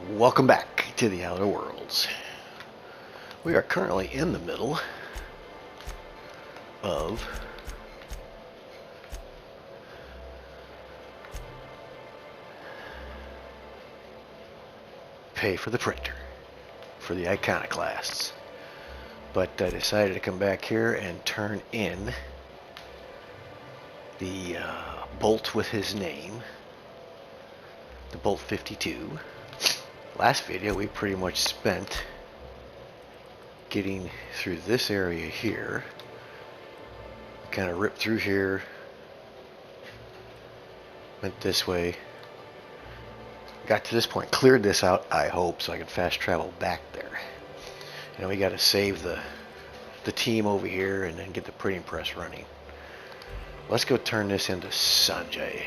Welcome back to the Outer Worlds. We are currently in the middle of pay for the printer for the iconoclasts. But I decided to come back here and turn in the bolt with his name, the Bolt 52. Last video we pretty much spent getting through this area here. Kind of ripped through here, went this way, got to this point, cleared this out, I hope, so I can fast travel back there. And we got to save the team over here and then get the printing press running. Let's go turn this into Sanjay.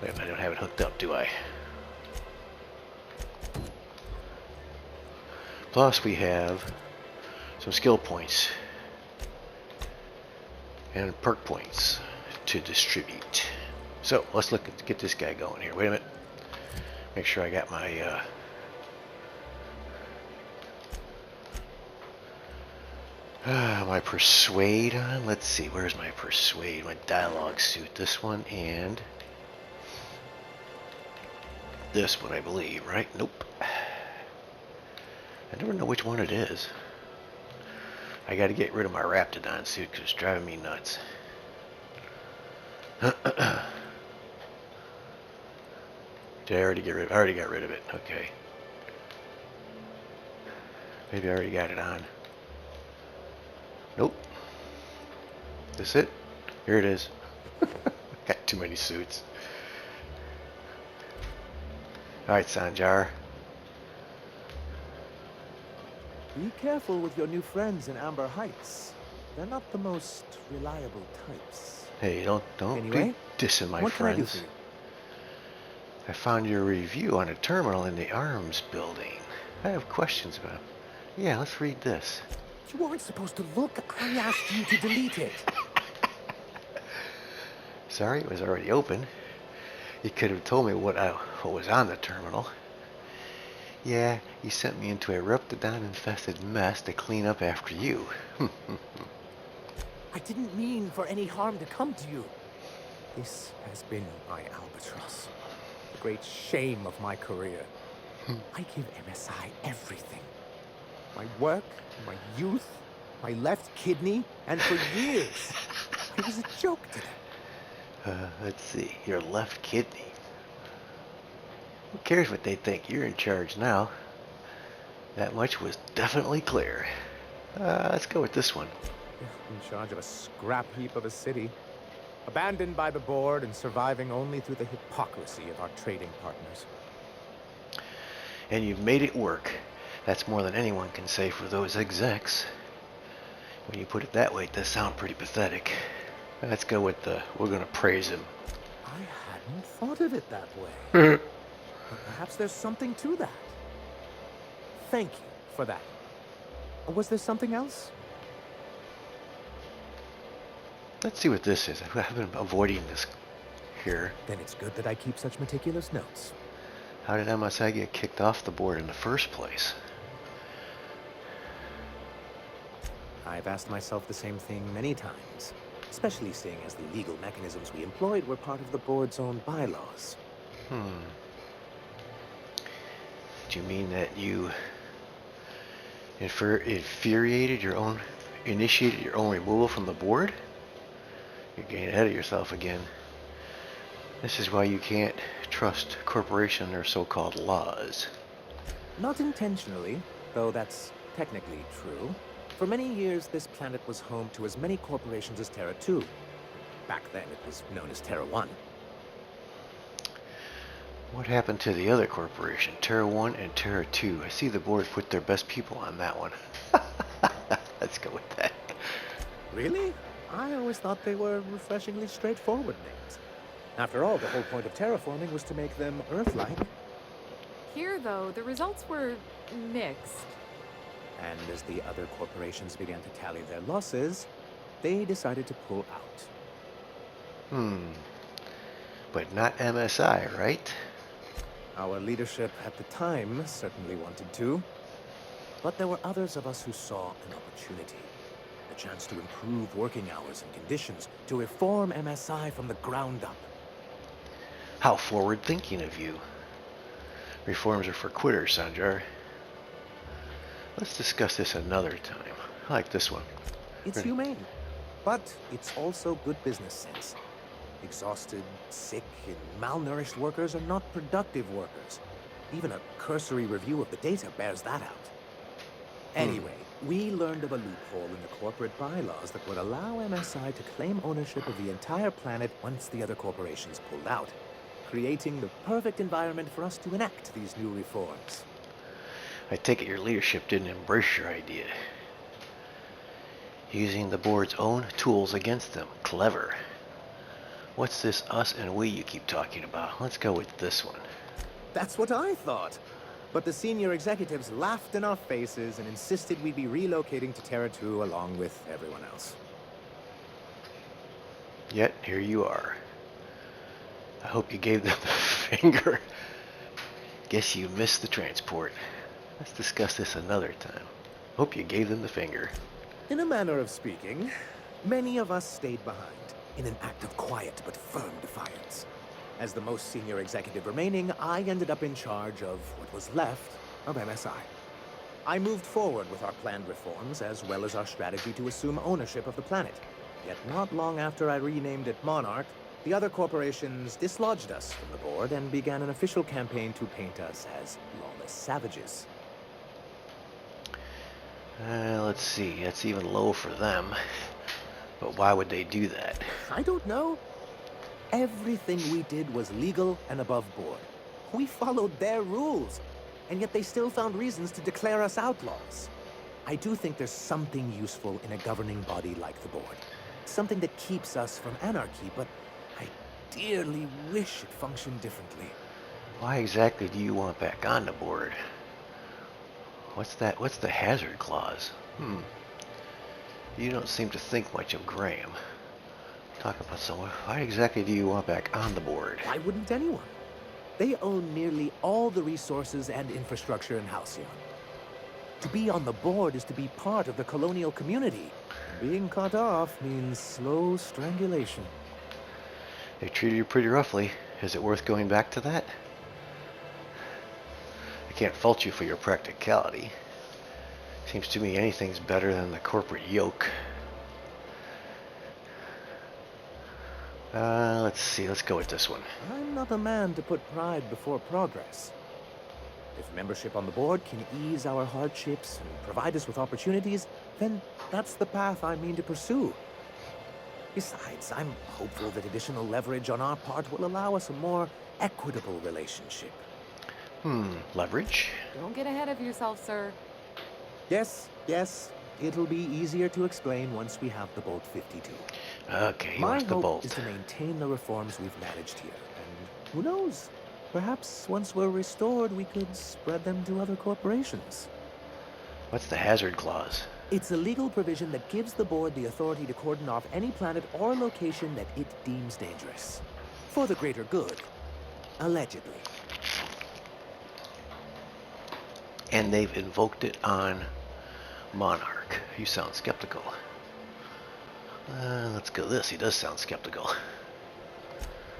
Wait, I don't have it hooked up, do I? Plus we have some skill points and perk points to distribute. So let's get this guy going here. Wait a minute. Make sure I got my my persuade on. Let's see, where's my persuade? My dialogue suit. This one and this one, I believe, right? Nope. I never know which one it is. I got to get rid of my Raptidon suit because it's driving me nuts. Did I already get rid of it? I already got rid of it. Okay. Maybe I already got it on. Nope. This it? Here it is. Got too many suits. Alright, Sanjar. Be careful with your new friends in Amber Heights. They're not the most reliable types. Hey, don't Anyway, be dissing my what can I do friends. for you? I found your review on a terminal in the arms building. I have questions about it. Yeah, let's read this. You weren't supposed to look. I asked you to delete it. Sorry, it was already open. You could have told me what was on the terminal. Yeah, you sent me into a Reptidon-infested mess to clean up after you. I didn't mean for any harm to come to you. This has been my albatross. The great shame of my career. I give MSI everything. My work, my youth, my left kidney, and for years, I was a joke to them. Let's see, your left kidney. Who cares what they think? You're in charge now. That much was definitely clear. Let's go with this one. In charge of a scrap heap of a city. Abandoned by the board and surviving only through the hypocrisy of our trading partners. And you've made it work. That's more than anyone can say for those execs. When you put it that way, it does sound pretty pathetic. Let's go with we're going to praise him. I hadn't thought of it that way. But perhaps there's something to that. Thank you for that. Was there something else? Let's see what this is. I've been avoiding this here. Then it's good that I keep such meticulous notes. How did MSI get kicked off the board in the first place? I've asked myself the same thing many times, especially seeing as the legal mechanisms we employed were part of the board's own bylaws. Do you mean that you initiated your own removal from the board? You're getting ahead of yourself again. This is why you can't trust corporations and their so-called laws. Not intentionally, though that's technically true. For many years, this planet was home to as many corporations as Terra 2. Back then, it was known as Terra 1. What happened to the other corporation, Terra 1 and Terra 2? I see the board put their best people on that one. Let's go with that. Really? I always thought they were refreshingly straightforward names. After all, the whole point of terraforming was to make them Earth-like. Here, though, the results were mixed. And as the other corporations began to tally their losses, they decided to pull out. But not MSI, right? Our leadership at the time certainly wanted to. But there were others of us who saw an opportunity. A chance to improve working hours and conditions, to reform MSI from the ground up. How forward-thinking of you. Reforms are for quitters, Sanjar. Let's discuss this another time. I like this one. It's humane, but it's also good business sense. Exhausted, sick, and malnourished workers are not productive workers. Even a cursory review of the data bears that out. Anyway, we learned of a loophole in the corporate bylaws that would allow MSI to claim ownership of the entire planet once the other corporations pulled out, creating the perfect environment for us to enact these new reforms. I take it your leadership didn't embrace your idea. Using the board's own tools against them. Clever. What's this us and we you keep talking about? Let's go with this one. That's what I thought. But the senior executives laughed in our faces and insisted we'd be relocating to Terra 2 along with everyone else. Yet, here you are. I hope you gave them the finger. Guess you missed the transport. Let's discuss this another time. Hope you gave them the finger. In a manner of speaking, many of us stayed behind in an act of quiet but firm defiance. As the most senior executive remaining, I ended up in charge of what was left of MSI. I moved forward with our planned reforms, as well as our strategy to assume ownership of the planet. Yet not long after I renamed it Monarch, the other corporations dislodged us from the board and began an official campaign to paint us as lawless savages. Let's see, that's even low for them. But why would they do that? I don't know. Everything we did was legal and above board. We followed their rules, and yet they still found reasons to declare us outlaws. I do think there's something useful in a governing body like the board. Something that keeps us from anarchy, but I dearly wish it functioned differently. Why exactly do you want back on the board? What's that? What's the hazard clause? You don't seem to think much of Graham. Talk about someone. Why exactly do you want back on the board? Why wouldn't anyone? They own nearly all the resources and infrastructure in Halcyon. To be on the board is to be part of the colonial community. Being cut off means slow strangulation. They treated you pretty roughly. Is it worth going back to that? I can't fault you for your practicality. Seems to me anything's better than the corporate yoke. Let's see. Let's go with this one. I'm not a man to put pride before progress. If membership on the board can ease our hardships and provide us with opportunities, then that's the path I mean to pursue. Besides, I'm hopeful that additional leverage on our part will allow us a more equitable relationship. Leverage? Don't get ahead of yourself, sir. Yes, it'll be easier to explain once we have the Bolt 52. Okay, he My wants the hope bolt. is to maintain the reforms we've managed here, and who knows? Perhaps once we're restored, we could spread them to other corporations. What's the hazard clause? It's a legal provision that gives the board the authority to cordon off any planet or location that it deems dangerous. For the greater good. Allegedly. And they've invoked it on Monarch. You sound skeptical. Let's go this. He does sound skeptical.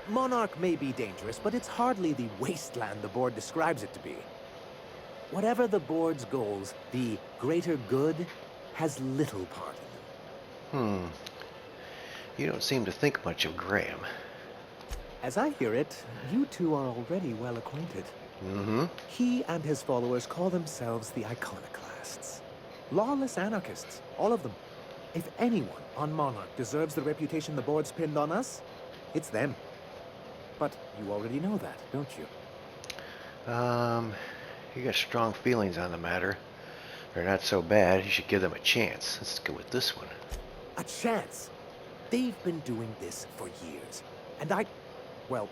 Monarch may be dangerous, but it's hardly the wasteland the board describes it to be. Whatever the board's goals, the greater good has little part in them. You don't seem to think much of Graham. As I hear it, you two are already well acquainted. He and his followers call themselves the Iconoclasts. Lawless anarchists, all of them. If anyone on Monarch deserves the reputation the board's pinned on us, it's them. But you already know that, don't you? You got strong feelings on the matter. They're not so bad. You should give them a chance. Let's go with this one. A chance? They've been doing this for years. And well,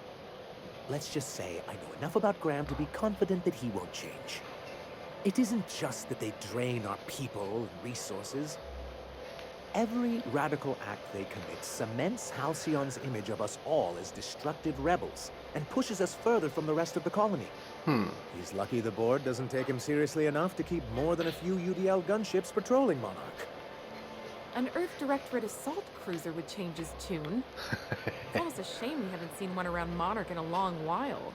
let's just say I know enough about Graham to be confident that he won't change. It isn't just that they drain our people and resources. Every radical act they commit cements Halcyon's image of us all as destructive rebels and pushes us further from the rest of the colony. He's lucky the board doesn't take him seriously enough to keep more than a few UDL gunships patrolling Monarch. An Earth Directorate assault cruiser would change his tune. It's almost a shame we haven't seen one around Monarch in a long while.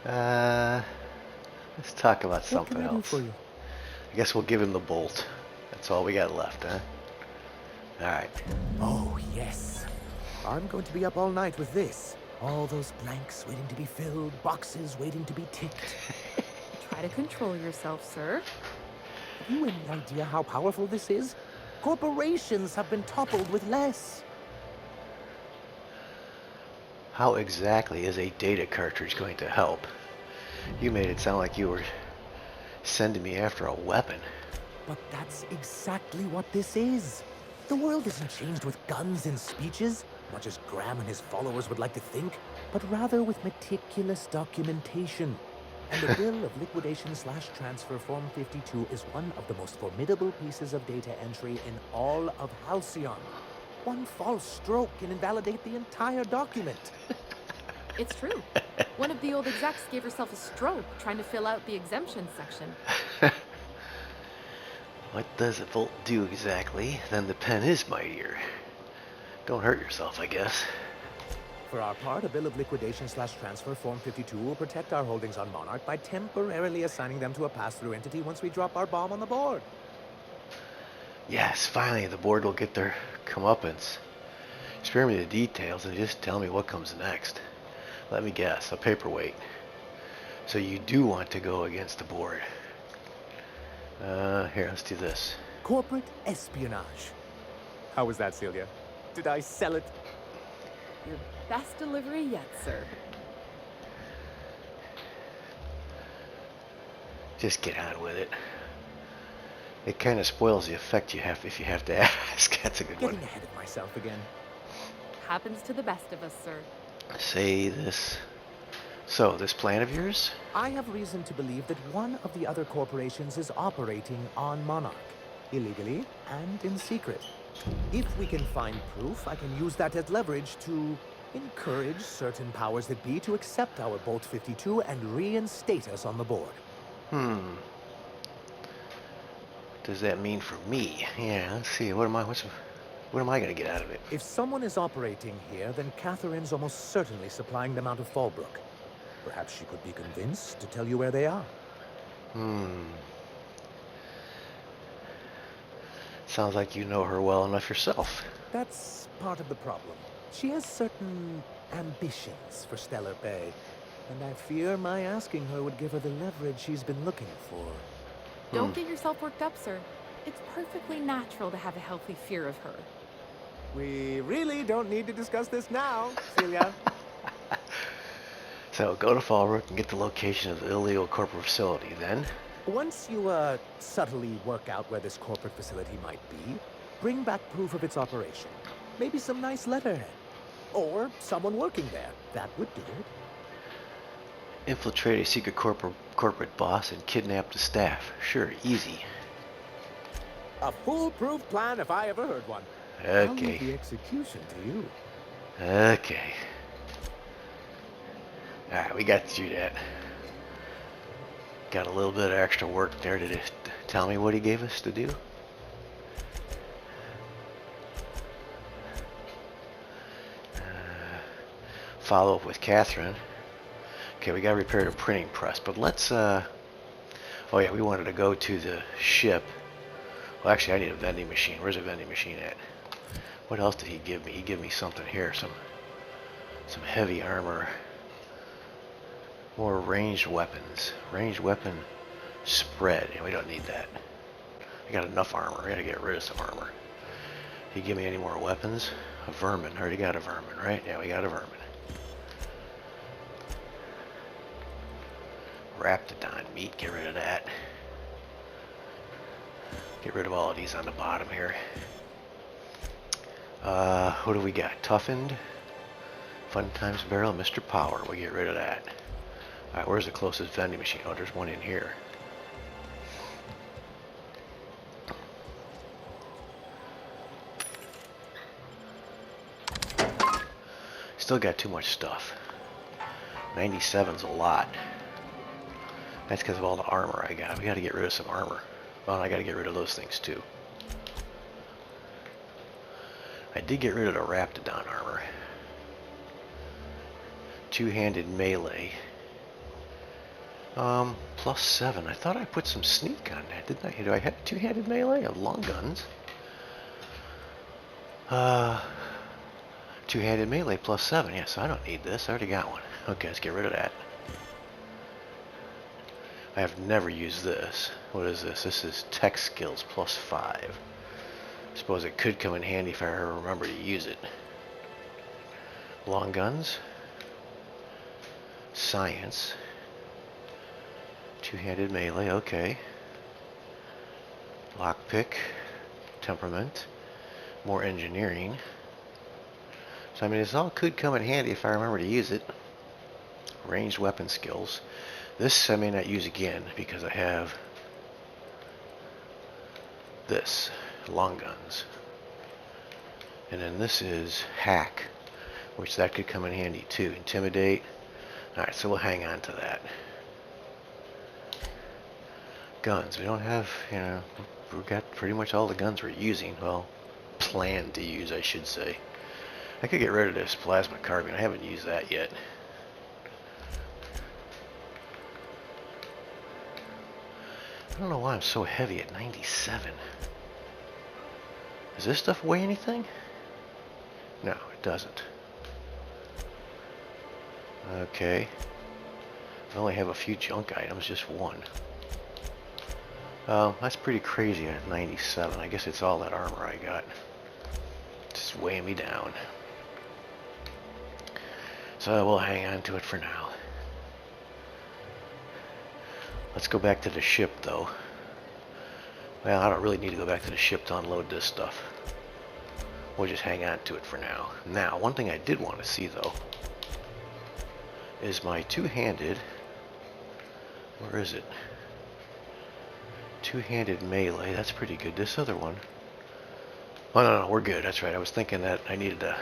Let's talk about What something can I do else. for you? I guess we'll give him the bolt. That's all we got left, huh? Alright. Oh, yes. I'm going to be up all night with this. All those blanks waiting to be filled, boxes waiting to be ticked. Try to control yourself, sir. Have you any idea how powerful this is? Corporations have been toppled with less. How exactly is a data cartridge going to help? You made it sound like you were sending me after a weapon. But that's exactly what this is. The world isn't changed with guns and speeches, much as Graham and his followers would like to think, but rather with meticulous documentation. And the bill of liquidation/transfer Form 52 is one of the most formidable pieces of data entry in all of Halcyon. One false stroke can invalidate the entire document. It's true. One of the old execs gave herself a stroke trying to fill out the exemption section. What does a bolt do exactly? Then the pen is mightier. Don't hurt yourself, I guess. For our part, a bill of liquidation/transfer Form 52 will protect our holdings on Monarch by temporarily assigning them to a pass-through entity once we drop our bomb on the board. Yes, finally the board will get their comeuppance. Spare me the details and just tell me what comes next. Let me guess, a paperweight. So you do want to go against the board. Here, let's do this. Corporate espionage. How was that, Celia? Did I sell it? Your best delivery yet, sir. Just get on with it. It kind of spoils the effect you have if you have to ask. That's a good one. Getting ahead of myself again. Happens to the best of us, sir. Say this. So, this plan of yours? I have reason to believe that one of the other corporations is operating on Monarch, illegally and in secret. If we can find proof, I can use that as leverage to encourage certain powers that be to accept our Bolt 52 and reinstate us on the board. What does that mean for me? Yeah, let's see. What am I going to get out of it? If someone is operating here, then Catherine's almost certainly supplying them out of Fallbrook. Perhaps she could be convinced to tell you where they are. Sounds like you know her well enough yourself. That's part of the problem. She has certain ambitions for Stellar Bay, and I fear my asking her would give her the leverage she's been looking for. Don't get yourself worked up, sir. It's perfectly natural to have a healthy fear of her. We really don't need to discuss this now, Celia. So, go to Fallbrook and get the location of the illegal corporate facility, then? Once you, subtly work out where this corporate facility might be, bring back proof of its operation. Maybe some nice letterhead. Or someone working there. That would do it. Infiltrate a secret corporate boss and kidnap the staff. Sure, easy. A foolproof plan if I ever heard one. I'll leave the execution to you. Okay. Alright, we got through that. Got a little bit of extra work there to tell me what he gave us to do. Follow up with Catherine. Okay, we got to repair the printing press, but let's, oh yeah, we wanted to go to the ship. Well, actually, I need a vending machine. Where's a vending machine at? What else did he give me? He gave me something here, some heavy armor. More ranged weapons. Ranged weapon spread. Yeah, we don't need that. I got enough armor. I gotta get rid of some armor. Did he give me any more weapons? A vermin. I already got a vermin, right? Yeah, we got a vermin. Raptidon meat. Get rid of that. Get rid of all of these on the bottom here. What do we got? Toughened. Fun Times Barrel. Mr. Power. We'll get rid of that. Alright, where's the closest vending machine? Oh, there's one in here. still got too much stuff. 97's a lot. That's because of all the armor I got. We got to get rid of some armor. Well, I got to get rid of those things too. I did get rid of the Raptidon armor. Two-handed melee. +7. I thought I put some sneak on that, didn't I? Do I have two-handed melee of long guns? Two-handed melee +7. Yes, I don't need this. I already got one. Okay, let's get rid of that. I have never used this. What is this? This is tech skills +5. I suppose it could come in handy if I ever remember to use it. Long guns. Science. Two-handed melee, okay. Lockpick. Temperament. More engineering. So I mean, this all could come in handy if I remember to use it. Ranged weapon skills. This I may not use again because I have this. Long guns. And then this is hack, which that could come in handy too. Intimidate. Alright, so we'll hang on to that. Guns. We don't have, we've got pretty much all the guns we're using. Well, plan to use, I should say. I could get rid of this plasma carbine. I haven't used that yet. I don't know why I'm so heavy at 97. Does this stuff weigh anything? No, it doesn't. Okay. I only have a few junk items, just one. That's pretty crazy at 97. I guess it's all that armor I got. Just weighing me down. So we'll hang on to it for now. Let's go back to the ship, though. Well, I don't really need to go back to the ship to unload this stuff. We'll just hang on to it for now. Now, one thing I did want to see, though, is my two-handed... Where is it? Two-handed melee. That's pretty good. This other one... Oh, no, we're good. That's right. I was thinking that I needed to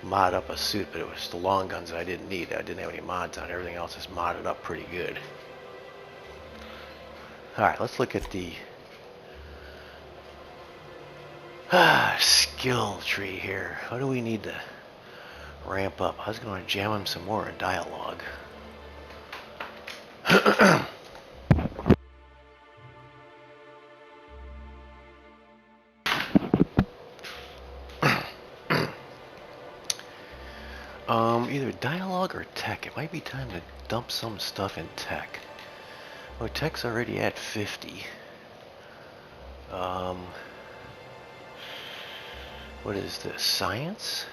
mod up a suit, but it was the long guns that I didn't need. I didn't have any mods on. Everything else is modded up pretty good. Alright, let's look at the skill tree here. What do we need to ramp up? I was going to jam him some more in Dialog. Either Dialog or Tech. It might be time to dump some stuff in Tech. Oh, Tech's already at 50. What is this? Science?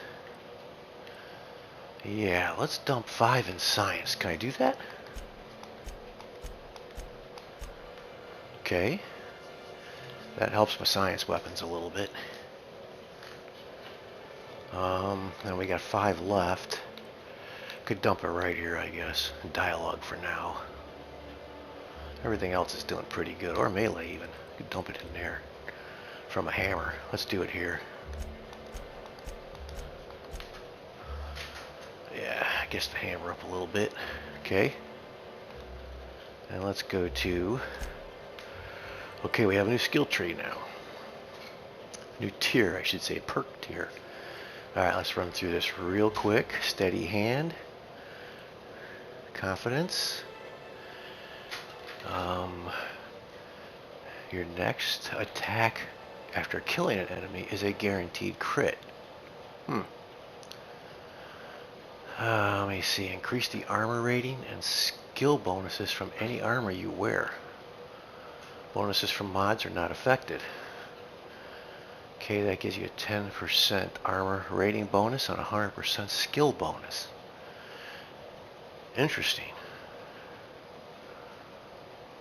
Yeah, let's dump 5 in science. Can I do that? Okay. That helps my science weapons a little bit. Then we got 5 left. Could dump it right here, I guess. Dialog for now. Everything else is doing pretty good. Or melee, even. Could dump it in there. From a hammer. Let's do it here. Yeah, I guess the hammer up a little bit. Okay. And let's go to... Okay, we have a new skill tree now. New tier, I should say. Perk tier. Alright, let's run through this real quick. Steady hand. Confidence. Your next attack after killing an enemy is a guaranteed crit. Let me see. Increase the armor rating and skill bonuses from any armor you wear. Bonuses from mods are not affected. Okay, that gives you a 10% armor rating bonus and a 100% skill bonus. Interesting.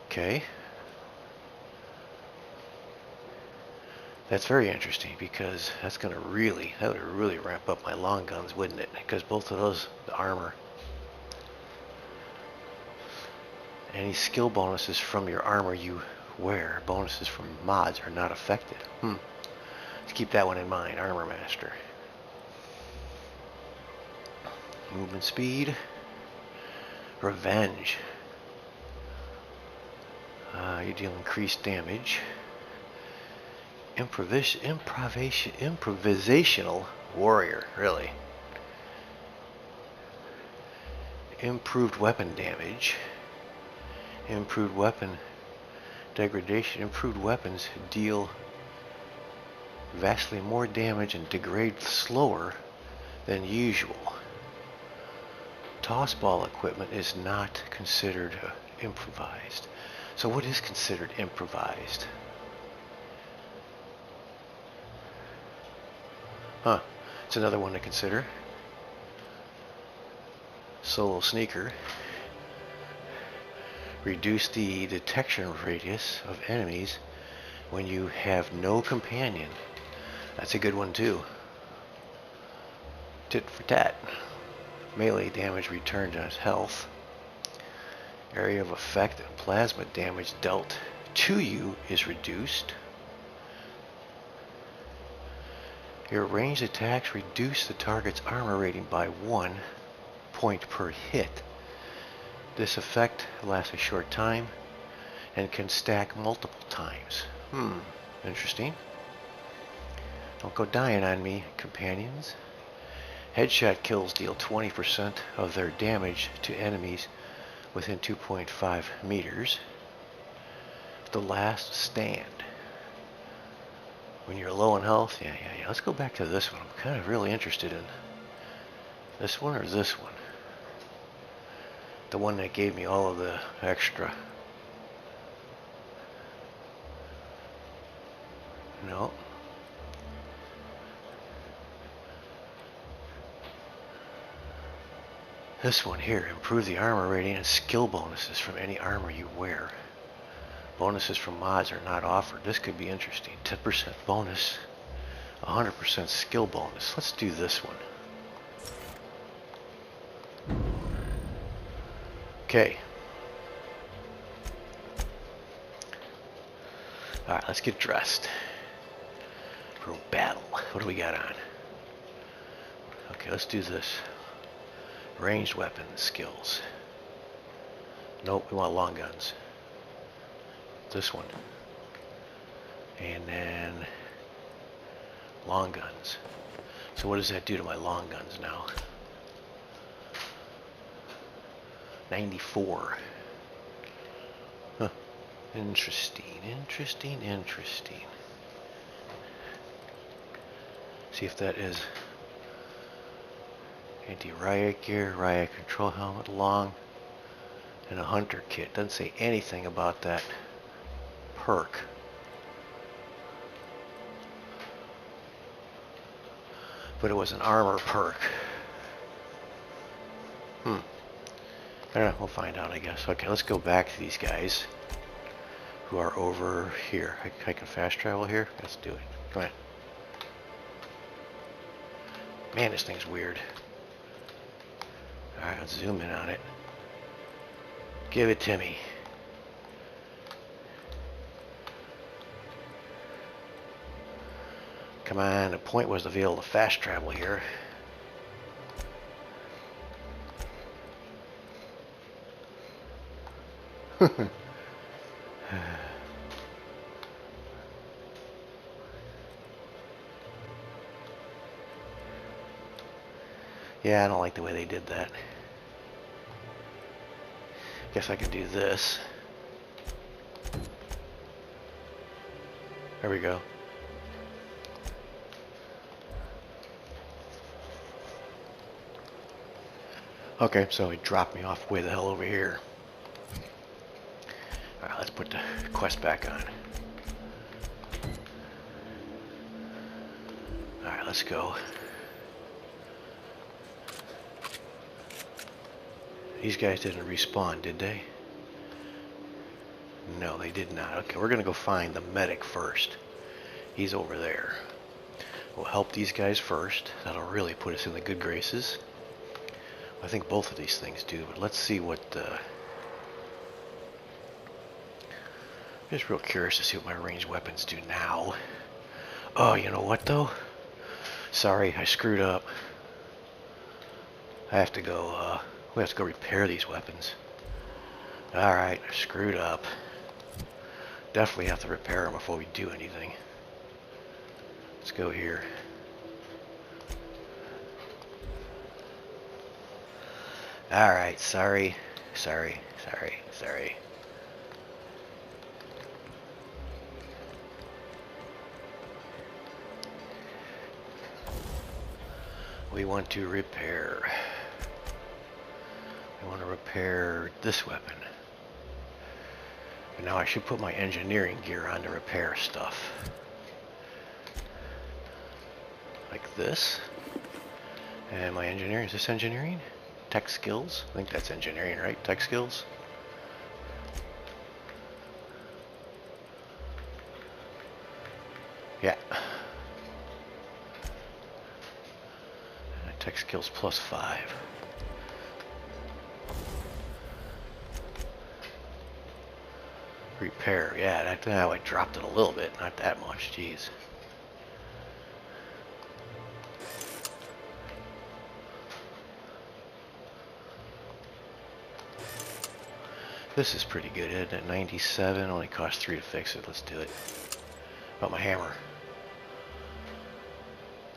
Okay. That's very interesting because that's going to really, that would really ramp up my long guns, wouldn't it? Because both of those, the armor, any skill bonuses from your armor you wear, bonuses from mods are not affected. Let's keep that one in mind, Armor Master. Movement speed. Revenge. You deal increased damage. Improvisational warrior, really. Improved weapon damage. Improved weapon degradation. Improved weapons deal vastly more damage and degrade slower than usual. Toss ball equipment is not considered improvised. So what is considered improvised? Huh. It's another one to consider. Solo sneaker. Reduce the detection radius of enemies when you have no companion. That's a good one too. Tit for tat. Melee damage returned as health. Area of effect and plasma damage dealt to you is reduced. Your ranged attacks reduce the target's armor rating by 1 point per hit. This effect lasts a short time and can stack multiple times. Interesting. Don't go dying on me, companions. Headshot kills deal 20% of their damage to enemies within 2.5 meters. The last stand. When you're low in health, yeah. Let's go back to this one. I'm kind of really interested in this one or this one. The one that gave me all of the extra. No. This one here, improve the armor rating and skill bonuses from any armor you wear. Bonuses from mods are not offered. This could be interesting. 10% bonus, 100% skill bonus. Let's do this one. Okay. Alright, let's get dressed for battle. What do we got on? Okay, let's do this. Ranged weapon skills. Nope, we want long guns. This one. And then long guns. So what does that do to my long guns now? 94. Huh. Interesting. See if that is anti-riot gear, riot control helmet, long, and a hunter kit. Doesn't say anything about that perk. But it was an armor perk. I don't know, we'll find out, I guess. Okay, let's go back to these guys who are over here. I can fast travel here? Let's do it. Come on. Man, this thing's weird. Alright, let's zoom in on it. Give it to me. Come on, the point was to be able to fast travel here. Yeah, I don't like the way they did that. Guess I could do this. There we go. Okay, so he dropped me off way the hell over here. Alright, let's put the quest back on. Alright, let's go. These guys didn't respawn, did they? No, they did not. Okay, we're gonna go find the medic first. He's over there. We'll help these guys first. That'll really put us in the good graces. I think both of these things do, but let's see what... I'm just real curious to see what my ranged weapons do now. Oh, you know what though? Sorry, I screwed up. I have to go, we have to go repair these weapons. Alright, I screwed up. Definitely have to repair them before we do anything. Let's go here. Alright, sorry. We want to repair. I want to repair this weapon. And now I should put my engineering gear on to repair stuff. Like this. And my engineering, is this engineering? Tech skills? I think that's engineering, right? Tech skills? Yeah. Tech skills +5. Repair, yeah, I dropped it a little bit, not that much, jeez. This is pretty good, isn't it? 97, only cost 3 to fix it, let's do it. How about my hammer?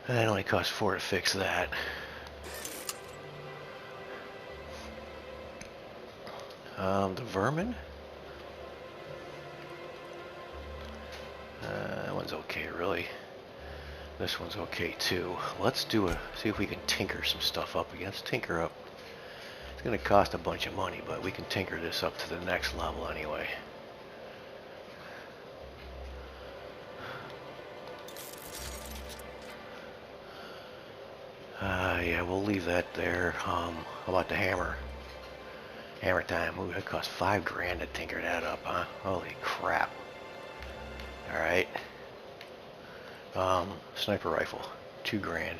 And it only cost 4 to fix that. The vermin? That one's okay, really. This one's okay, too. Let's see if we can tinker some stuff up again. Let's tinker up. It's going to cost a bunch of money, but we can tinker this up to the next level anyway. Yeah, we'll leave that there. How about the hammer? Hammer time. Ooh, that cost 5 grand to tinker that up, huh? Holy crap. Alright. Sniper rifle. 2 grand.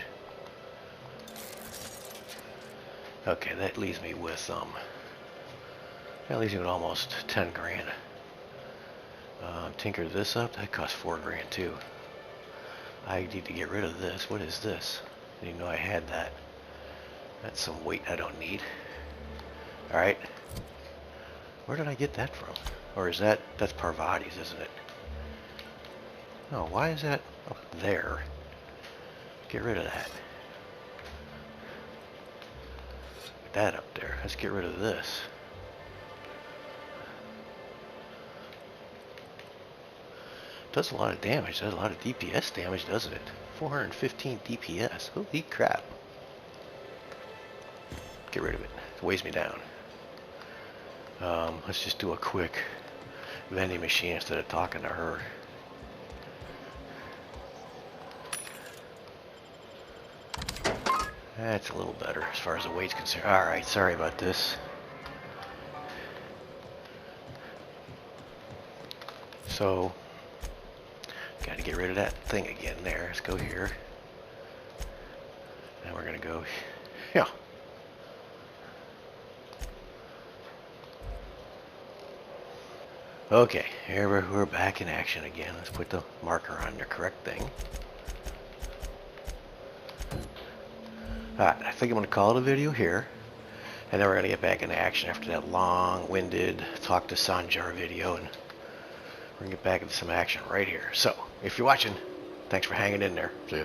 Okay, that leaves me with, almost 10 grand. Tinker this up. That cost 4 grand, too. I need to get rid of this. What is this? I didn't know I had that. That's some weight I don't need. Alright. Where did I get that from? Or is that's Parvati's, isn't it? No, why is that up there? Get rid of that. Get that up there. Let's get rid of this. Does a lot of damage. Does a lot of DPS damage, doesn't it? 415 DPS. Holy crap. Get rid of it. It weighs me down. Let's just do a quick vending machine instead of talking to her. That's a little better as far as the weight's concerned. Alright, sorry about this. So, got to get rid of that thing again there. Let's go here. Now we're going to go, yeah. Okay, here we're back in action again. Let's put the marker on the correct thing. Alright, I think I'm going to call it a video here. And then we're going to get back into action after that long-winded talk to Sanjar video. And we're going to get back into some action right here. So, if you're watching, thanks for hanging in there. See ya.